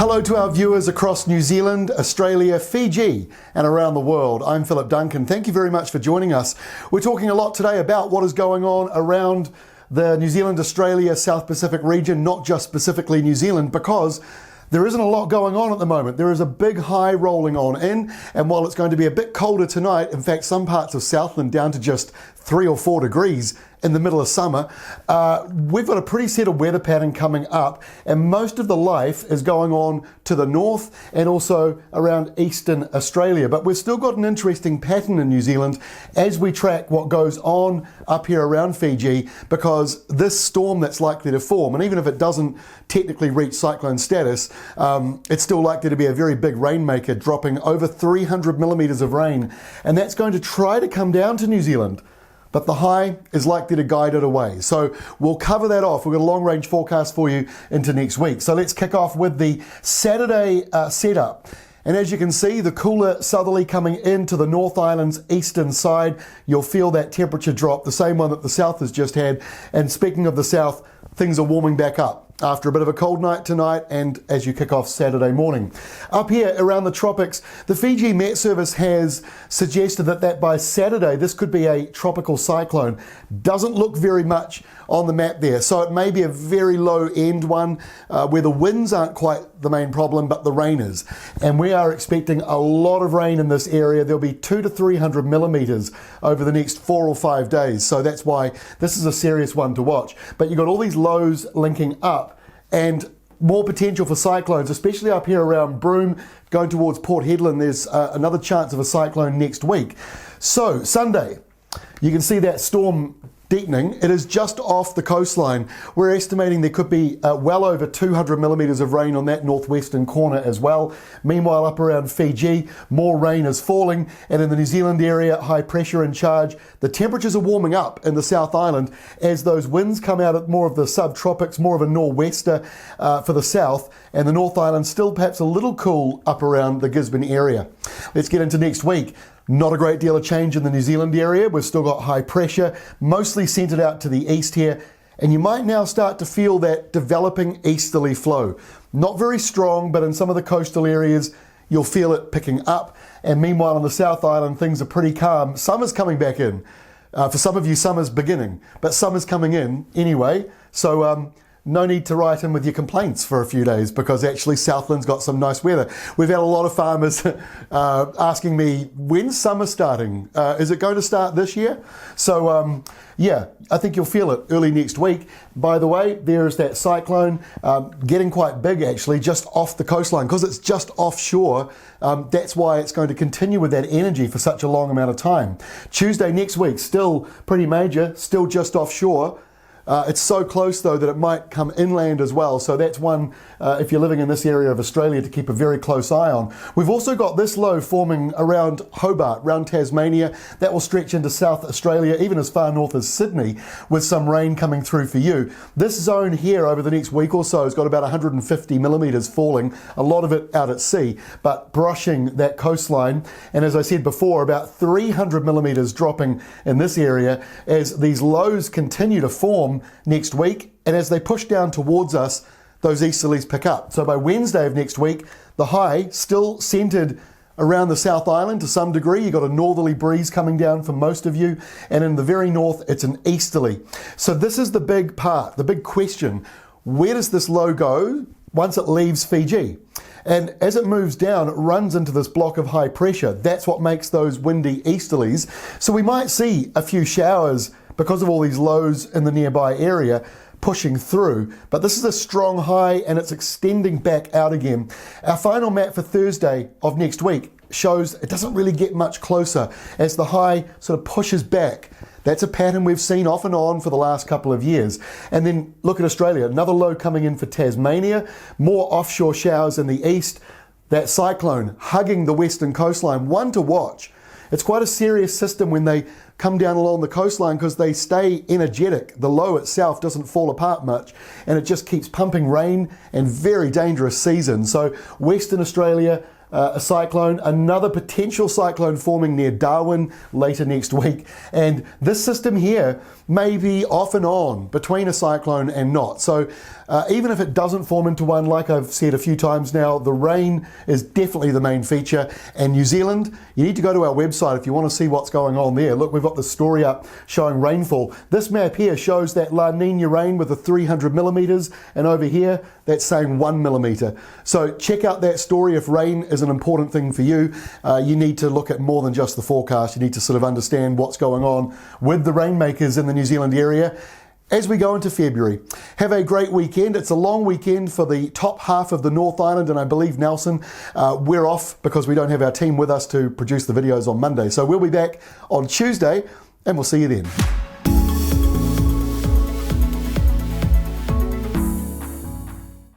Hello to our viewers across New Zealand, Australia, Fiji and around the world. I'm Philip Duncan. Thank you very much for joining us. We're talking a lot today about what is going on around the New Zealand, Australia, South Pacific region, not just specifically New Zealand, because there isn't a lot going on at the moment. There is a big high rolling on in, and while it's going to be a bit colder tonight, in fact some parts of Southland down to just 3 or 4 degrees in the middle of summer, we've got a pretty settled weather pattern coming up, and most of the life is going on to the north and also around eastern Australia. But we've still got an interesting pattern in New Zealand as we track what goes on up here around Fiji, because this storm that's likely to form, and even if it doesn't technically reach cyclone status, it's still likely to be a very big rainmaker, dropping over 300 millimetres of rain, and that's going to try to come down to New Zealand. But the high is likely to guide it away. So we'll cover that off. We've got a long range forecast for you into next week. So let's kick off with the Saturday setup. And as you can see, the cooler southerly coming into the North Island's eastern side. You'll feel that temperature drop, the same one that the south has just had. And speaking of the south, things are warming back up after a bit of a cold night tonight and as you kick off Saturday morning. Up here around the tropics, the Fiji Met Service has suggested that by Saturday this could be a tropical cyclone. Doesn't look very much on the map there, so it may be a very low end one where the winds aren't quite the main problem, but the rain is. And we are expecting a lot of rain in this area. There'll be 200 to 300 millimetres over the next 4 or 5 days, so that's why this is a serious one to watch. But you've got all these lows linking up and more potential for cyclones, especially up here around Broome, going towards Port Hedland. There's another chance of a cyclone next week. So Sunday, you can see that storm deepening. It is just off the coastline. We're estimating there could be well over 200 millimetres of rain on that northwestern corner as well. Meanwhile, up around Fiji, more rain is falling, and in the New Zealand area, high pressure in charge. The temperatures are warming up in the South Island as those winds come out of more of the subtropics, more of a nor'wester for the south, and the North Island still perhaps a little cool up around the Gisborne area. Let's get into next week. Not a great deal of change in the New Zealand area. We've still got high pressure, mostly centred out to the east here, and you might now start to feel that developing easterly flow. Not very strong, but in some of the coastal areas, you'll feel it picking up. And meanwhile, on the South Island, things are pretty calm. Summer's coming back in. For some of you, summer's beginning, but summer's coming in anyway. So no need to write in with your complaints for a few days, because actually Southland's got some nice weather. We've had a lot of farmers asking me, when's summer starting? Is it going to start this year? So yeah, I think you'll feel it early next week. By the way, there is that cyclone getting quite big actually just off the coastline, because it's just offshore. That's why it's going to continue with that energy for such a long amount of time. Tuesday next week, still pretty major, still just offshore. It's so close though that it might come inland as well, so that's one if you're living in this area of Australia to keep a very close eye on. We've also got this low forming around Hobart, around Tasmania. That will stretch into South Australia, even as far north as Sydney, with some rain coming through for you. This zone here over the next week or so has got about 150 millimetres falling, a lot of it out at sea, but brushing that coastline. And as I said before, about 300 millimetres dropping in this area as these lows continue to form next week, and as they push down towards us, those easterlies pick up. So by Wednesday of next week, the high still centred around the South Island to some degree. You've got a northerly breeze coming down for most of you, and in the very north it's an easterly. So this is the big part, the big question. Where does this low go once it leaves Fiji? And as it moves down, it runs into this block of high pressure. That's what makes those windy easterlies. So we might see a few showers because of all these lows in the nearby area pushing through. But this is a strong high and it's extending back out again. Our final map for Thursday of next week shows it doesn't really get much closer as the high sort of pushes back. That's a pattern we've seen off and on for the last couple of years. And then look at Australia, another low coming in for Tasmania, more offshore showers in the east, that cyclone hugging the western coastline, one to watch. It's quite a serious system when they come down along the coastline because they stay energetic. The low itself doesn't fall apart much and it just keeps pumping rain and very dangerous season. So Western Australia, a cyclone, another potential cyclone forming near Darwin later next week. And this system here may be off and on between a cyclone and not. So even if it doesn't form into one, like I've said a few times now, the rain is definitely the main feature. And New Zealand, you need to go to our website if you want to see what's going on there. Look, we've got the story up showing rainfall. This map here shows that La Nina rain with the 300 millimeters, and over here that's saying 1 millimeter. So check out that story if rain is an important thing for you. You need to look at more than just the forecast. You need to sort of understand what's going on with the rainmakers in the New Zealand area as we go into February. Have a great weekend. It's a long weekend for the top half of the North Island, and I believe Nelson. We're off because we don't have our team with us to produce the videos on Monday. So we'll be back on Tuesday, and we'll see you then.